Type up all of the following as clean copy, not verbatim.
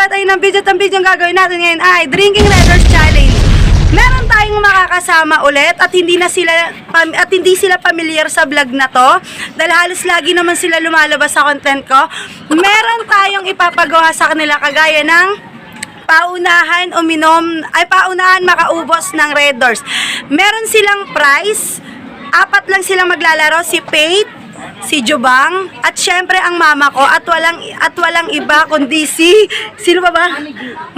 magsimula tayo ng video. Ang video ang gagawin natin ngayon ay Drinking Redders Challenge. Meron tayong makakasama ulit at hindi sila familiar sa vlog na to dahil halos lagi naman sila lumalabas sa content ko. Meron tayong ipapagawa sa kanila kagaya ng paunahan makaubos ng Red Doors. Meron silang prize. 4 lang silang maglalaro, si Faith, si Jubang, at syempre ang mama ko at walang iba kundi sino ba?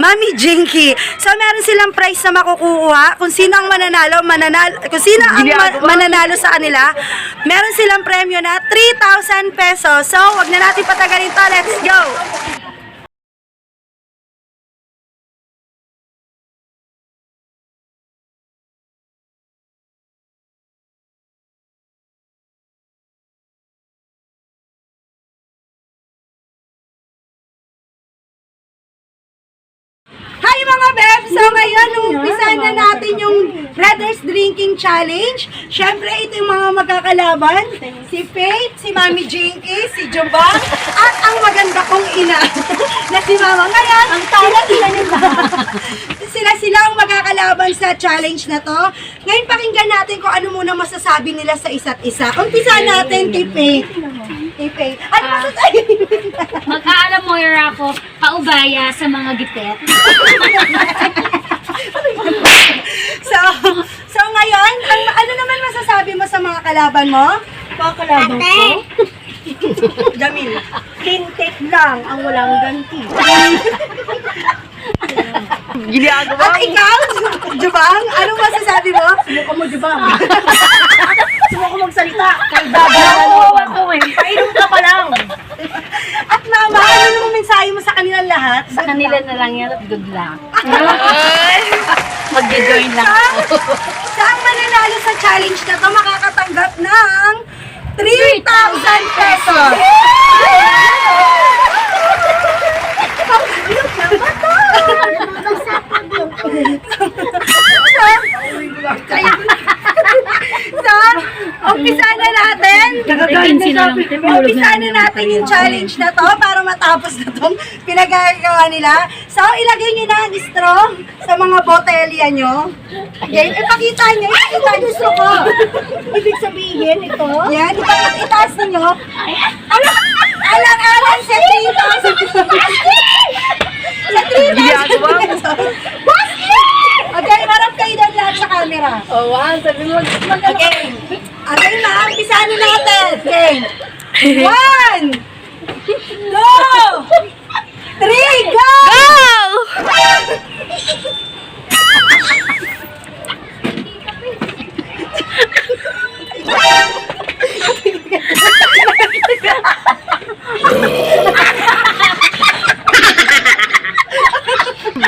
Mami Jinky. So meron silang prize na makukuha. Kung sino ang mananalo sa kanila, meron silang premyo na 3,000 pesos. So wag na natin patagalin to. Let's go. Hi mga bebs! So ngayon, umpisa na natin yung Redders Drinking Challenge. Siyempre, ito yung mga magkakalaban. Si Faith, si Mami Jinky, si Jubang, at ang maganda kong ina na si Mama. Ngayon, ang sila ang magkakalaban sa challenge na to. Ngayon, pakinggan natin kung ano muna masasabi nila sa isa't isa. Umpisa natin kay Faith. Ano masasabi? Mag-aalam mo ako, paubaya sa mga gipet. So ngayon, ano naman masasabi mo sa mga kalaban mo? Mga kalaban ko? Jamil. Hintik lang ang walang ganti. At ikaw, Jubang, ano masasabi mo? Subukan mo, Jubang. Subukan magsalita. Kaldagan ako eh. Painom ka pa lang. At Mama, ano naman mensahe mo sa kanilang lahat? Sa kanila na lang yan at good luck. Mag-join lang ako. Sa ang mananalo sa challenge na to, makakatanggap ng 3,000 pesos. So, umpisa na natin. Umpisa na natin yung challenge na to para matapos na tong pinagagawa nila. So, ilagay nyo na ang straw sa mga botelya nyo. Okay, ipakita nyo. Ipakita nyo straw ko. Ibig sabihin ito? Yan, itaas ninyo. Alang-alang sa 3,000. Sa 3,000 pesos. Okay, marap kayo doon lahat sa camera. Oh, wow. Sabi mo, Okay. Okay na, umpisahan na natin. Okay. 1, 2, 3, go!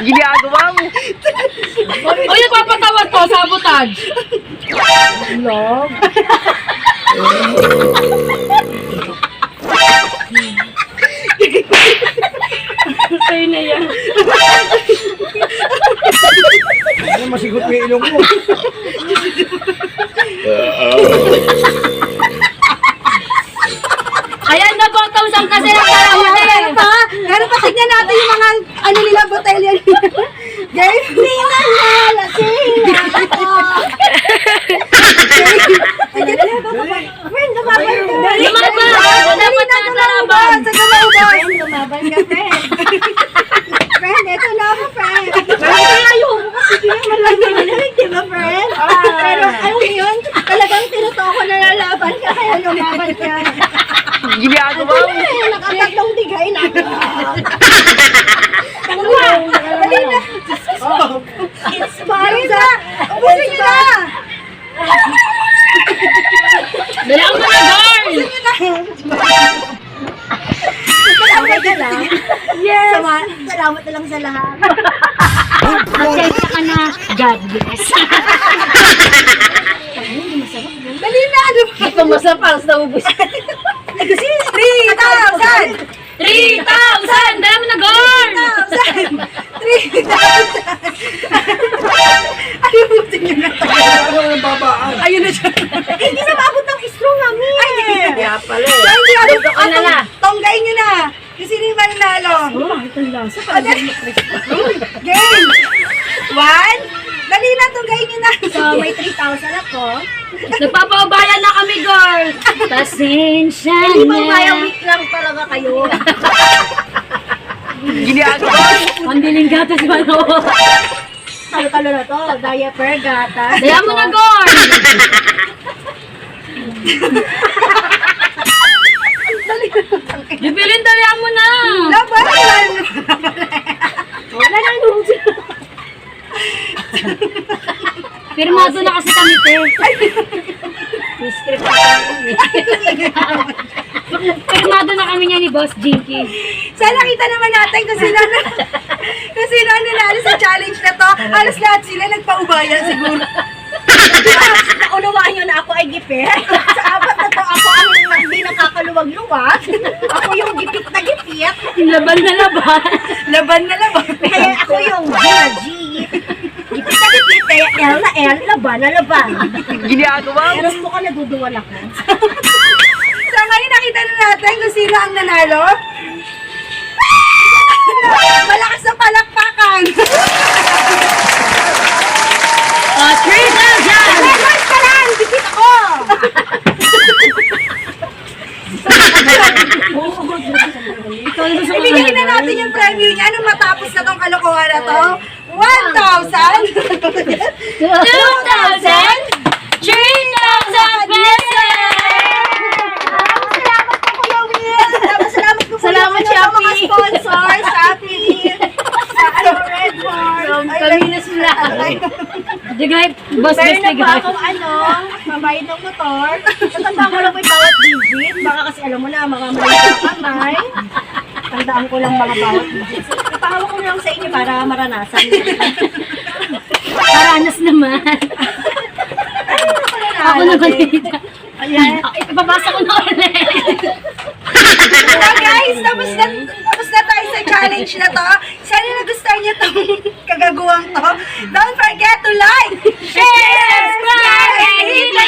ginagawa mo. O yung papatawad ko, sabotage. Love. Sa'yo na yan. Ano masigot mo yung ilong mo? Ayan na po, tausang kasi ng karawan eh. Pero pakinggan natin yung mga ano nila, botelya nila. Guys, hindi na lasing na ako. Friend, lumaban ka. Lumaban! Dapat na karaban! Sa kalaban. Lumaban ka, friend. Friend, eto na ako, friend. Ayaw mo kasi di naman lang nalalag, di ba, friend? Pero ano yun, talagang tinutoko na lalaban ka, kaya lumaban ka. Ginagawa mo. Nakatatlong digay na. Dali na. Dali na. Ubusin niyo na. Dala mo na, girl! Salamat ka lang. Yes. Salamat na lang sa lahat. Pasensya ka na, God bless. Dali na. Ito masapang sa ubus. Ay, kasi 3,000. 3,000! Dala mo na, girl! 3,000. Ayun mo tingin na tayo. Ano yung babaan? Ayun na siya. Hindi na maabot ng straw namin. Ay, hindi. Kaya pala Ay, hindi. Ito ka na na. Tonggain nyo na. Kasi hindi ba nanalo? Ang lasa. Game! 1. Dali na to, gawin nyo na. So, may 3,000 ako. Nagpapaubaya na kami, girl. Pasensya Hindi ba na. kaya week lang talaga kayo? Ginagawa. Pambiling gatas ba no? Talo-talo na to. Diaper, gatas. Daya mo na, girl. Jubilin, daya mo na. Laban! Wala na nung. Firmado na kasi kami, te. Firmado na kami niya ni Boss Jinky. Sana kita naman natin kung sino ang nanalo sa challenge na to. Halos lahat sila nagpaubaya siguro. Naunawaan nyo na ako ay gipit. Sa apat na to, ako ang hindi nakakaluwag-luwag. Ako yung gipit na gipit. Laban na laban. Laban na laban. Kaya ako yung G na G. Gipit na gipit, kaya L na L, laban na laban. Ginagawa. Pero mo ka naduduwal ako. So ngayon nakita na natin kung sino ang nanalo. Malakas na palakpakan. 3,000! Records ka lang! Dikit ako! Ibigay na natin yung premyo niya nung matapos na tong kalokohan na to. 1,000! 2,000! 3,000 pesos! Salamat po Salamat, sa mga Shopee. sponsors, Shopee, sa Red Horse. Kami na sila. Digay, boss, Meron na digay. ba akong mabayad ng motor? Tatandaan ko lang po yung bawat digit. Baka kasi alam mo na, mga maliit na kamay. Tandaan ko lang mga bawat digit. Ipahawak ko lang sa inyo para maranasan. Paranas naman. Ako na balita. Ayan. Ipapasa ko na ulit. So guys, tapos na tayo sa challenge na to. Sana nagustuhan niyo tong kagaguwang to. Don't forget to like, Share, subscribe, and hit the